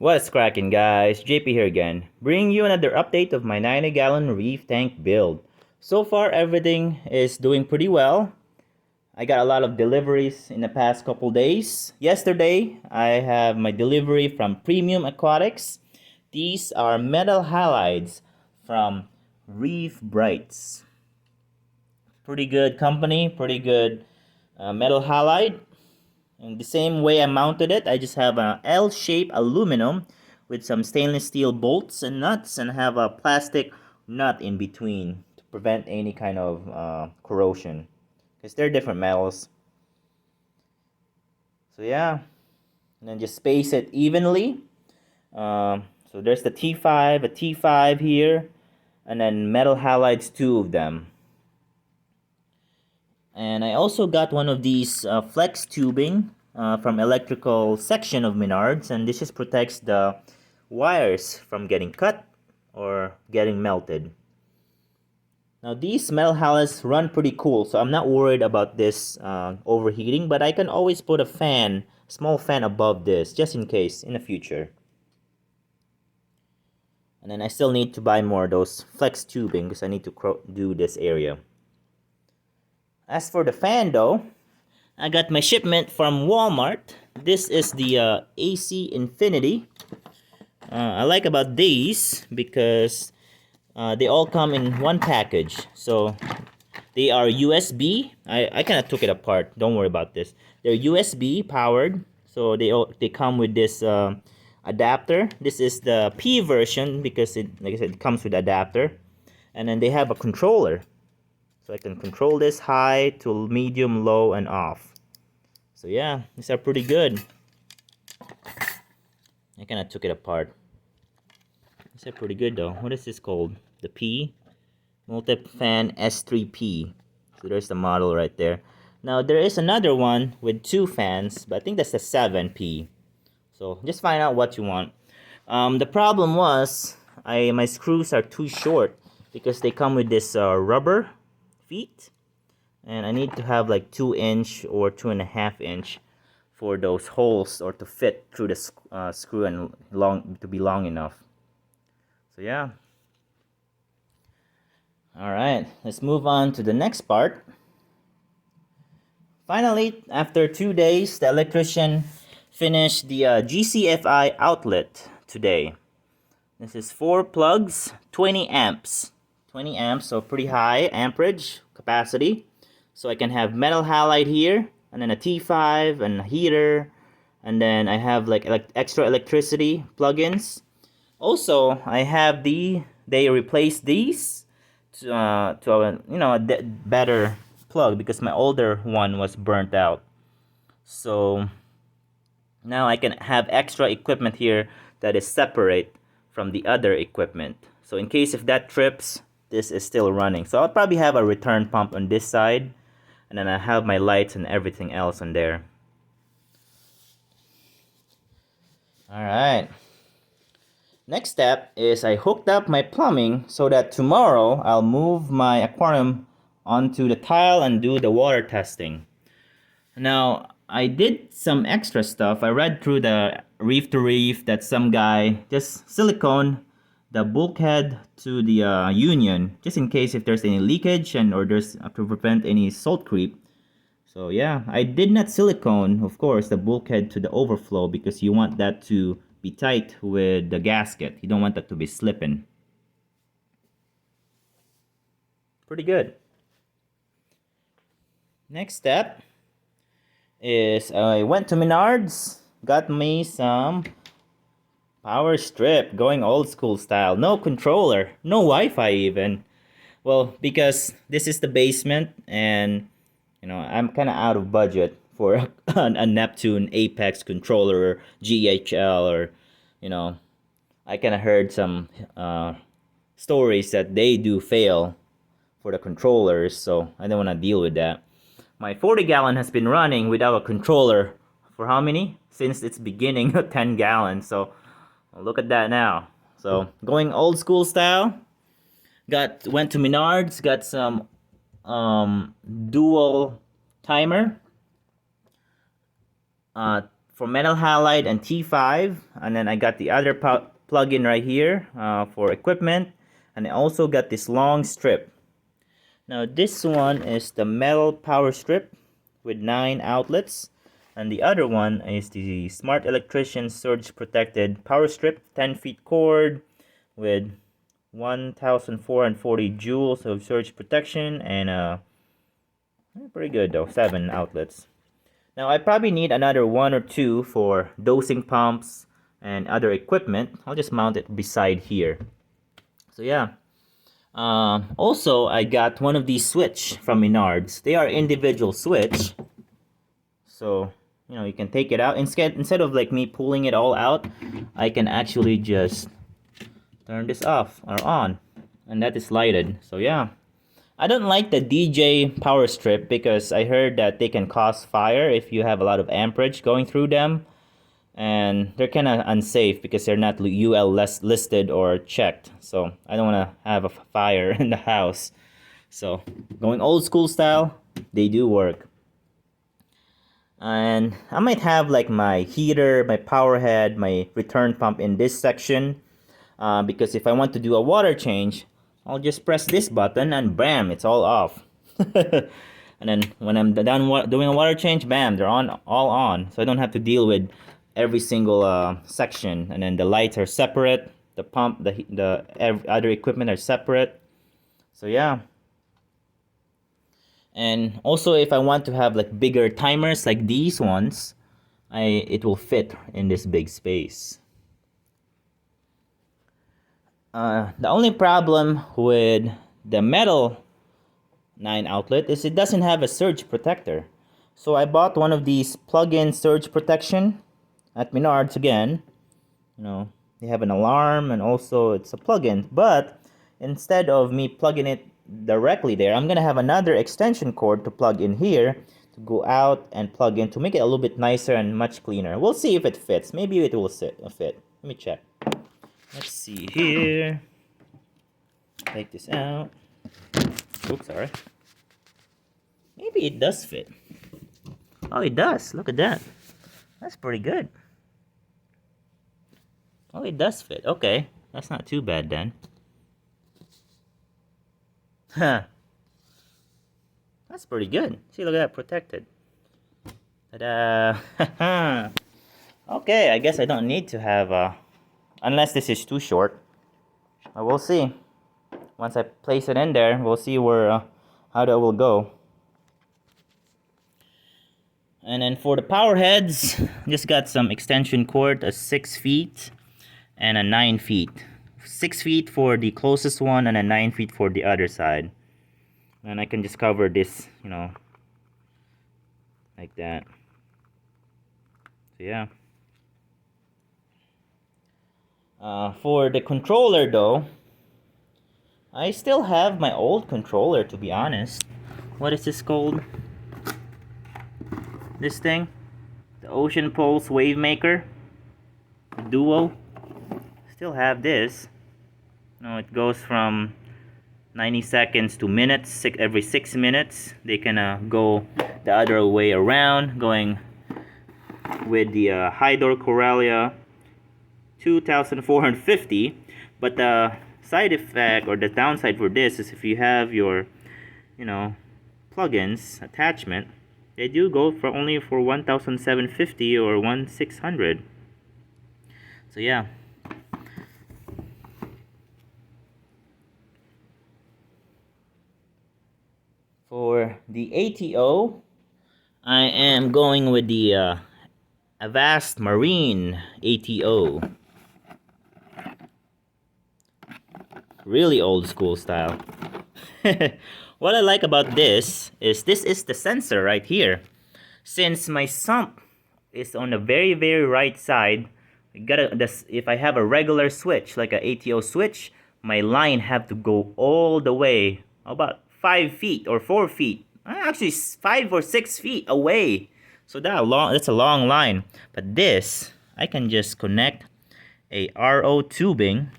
What's cracking, guys? JP here again, bringing you another update of my 90-gallon reef tank build. So far, everything is doing pretty well. I got a lot of deliveries in the past couple days. Yesterday, I have my delivery from Premium Aquatics. These are metal halides from Reefbrite. Pretty good company, pretty good metal halide. In the same way I mounted it, I just have an L-shaped aluminum with some stainless steel bolts and nuts, and have a plastic nut in between to prevent any kind of corrosion, because they're different metals. So yeah, and then just space it evenly. So there's the T5, a T5 here, and then metal halides, two of them. And I also got one of these flex tubing from electrical section of Menards, and this just protects the wires from getting cut or getting melted. Now these metal halides run pretty cool, so I'm not worried about this overheating, but I can always put a fan, small fan above this, just in case in the future. And then I still need to buy more of those flex tubing because I need to do this area. As for the fan though, I got my shipment from Walmart. This is the AC Infinity. I like about these because they all come in one package. So they are USB. I kind of took it apart. Don't worry about this. They're USB powered. So they come with this adapter. This is the P version because like I said, it comes with adapter. And then they have a controller. So I can control this high to medium, low, and off. So yeah, these are pretty good. I kind of took it apart. These are pretty good though. What is this called? The P? Multi-fan S3P. So there's the model right there. Now there is another one with two fans, but I think that's the 7P. So just find out what you want. The problem was, my screws are too short because they come with this rubber feet, and I need to have like 2-inch or 2.5-inch for those holes, or to fit through the screw and to be long enough. So yeah. Alright, let's move on to the next part. Finally, after 2 days, the electrician finished the GCFI outlet today. This is 4 plugs, 20 amps. 20 amps, so pretty high amperage capacity. So I can have metal halide here, and then a T5 and a heater, and then I have like extra electricity plugins. Also, I have they replaced these to a better plug because my older one was burnt out. So now I can have extra equipment here that is separate from the other equipment. So in case if that trips, this is still running. So I'll probably have a return pump on this side, and then I have my lights and everything else on there. Alright. Next step is I hooked up my plumbing so that tomorrow I'll move my aquarium onto the tile and do the water testing. Now, I did some extra stuff. I read through the reef to reef that some guy just silicone the bulkhead to the union, just in case if there's any leakage or there's to prevent any salt creep. So yeah, I did not silicone, of course, the bulkhead to the overflow because you want that to be tight with the gasket. You don't want that to be slipping. Pretty good. Next step is I went to Menards, got me some Powerstrip, going old school style. No controller, no Wi-Fi even. Well, because this is the basement, and I'm kind of out of budget for a Neptune Apex controller or GHL, or I kind of heard some stories that they do fail for the controllers, so I don't want to deal with that. My 40-gallon has been running without a controller for how many? Since its beginning, 10 gallons. So look at that now. So going old school style. Went to Menards, got some dual timer for for metal halide and T5, and then I got the other plug-in right here for equipment, and I also got this long strip. Now this one is the metal Powerstrip with 9 outlets, and the other one is the Smart Electrician Surge Protected Powerstrip, 10 feet cord with 1440 joules of surge protection, and pretty good though, 7 outlets. Now I probably need another 1 or 2 for dosing pumps and other equipment. I'll just mount it beside here. So yeah. Also, I got one of these switch from Menards. They are individual switch, so you know you can take it out instead of like me pulling it all out. I can actually just turn this off or on, and that is lighted. So yeah, I don't like the DJ Powerstrip because I heard that they can cause fire if you have a lot of amperage going through them. And they're kind of unsafe because they're not UL listed or checked. So I don't want to have a fire in the house. So going old school style, they do work. And I might have like my heater, my power head, my return pump in this section. Because if I want to do a water change, I'll just press this button and bam, it's all off. And then when I'm done doing a water change, bam, they're all on. So I don't have to deal with every single section, and then the lights are separate, the pump, the other equipment are separate. So yeah. And also if I want to have like bigger timers like these ones, it will fit in this big space. The only problem with the metal 9 outlet is it doesn't have a surge protector. So I bought one of these plug-in surge protection at Menards again. You know, they have an alarm and also it's a plug-in, but instead of me plugging it directly there, I'm gonna have another extension cord to plug in here to go out and plug in to make it a little bit nicer and much cleaner. We'll see if it fits. Maybe it will fit. Let me check. Let's see here. Take this out. Oops, sorry. Maybe it does fit. Oh, it does. Look at that. That's pretty good. Oh, it does fit. Okay, that's not too bad then. Huh. That's pretty good. See, look at that, protected. Ta-da! Okay, I guess I don't need to have unless this is too short. But we'll see. Once I place it in there, we'll see where how that will go. And then for the power heads, just got some extension cord, a 6 feet and a 9 feet. 6 feet for the closest one and a 9 feet for the other side. And I can just cover this, you know, like that. So yeah. For the controller though, I still have my old controller, to be honest. What is this called? This thing? The Ocean Pulse Wave Maker Duo. Still have this. No, it goes from 90 seconds to minutes. Every 6 minutes they can go the other way around, going with the Hydor Corellia 2450. But the side effect or the downside for this is if you have your, you know, plugins attachment, they do go for only for 1,750 or 1,600. So yeah. For the ATO, I am going with the Avast Marine ATO. Really old school style. What I like about this is the sensor right here. Since my sump is on the very right side, if I have a regular switch like a ATO switch, my line have to go all the way about 5 feet or 4 feet, actually 5 or 6 feet away. So that's a long line. But this, I can just connect a RO tubing,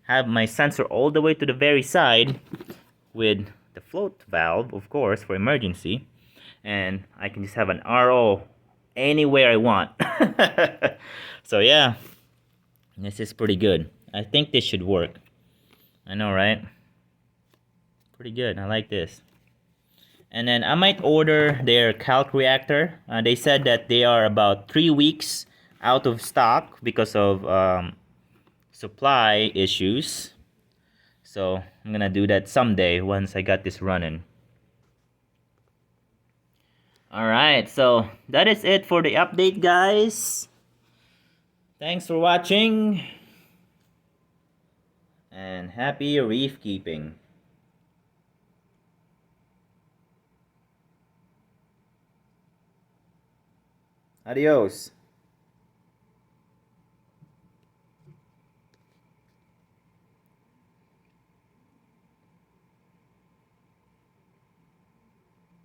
have my sensor all the way to the very side with the float valve, of course, for emergency, and I can just have an RO anywhere I want. So yeah, this is pretty good. I think this should work. I know, right? Pretty good. I like this. And then I might order their calc reactor. They said that they are about 3 weeks out of stock because of supply issues. So I'm gonna do that someday once I got this running. Alright, so that is it for the update, guys. Thanks for watching. And happy reef keeping. Adios.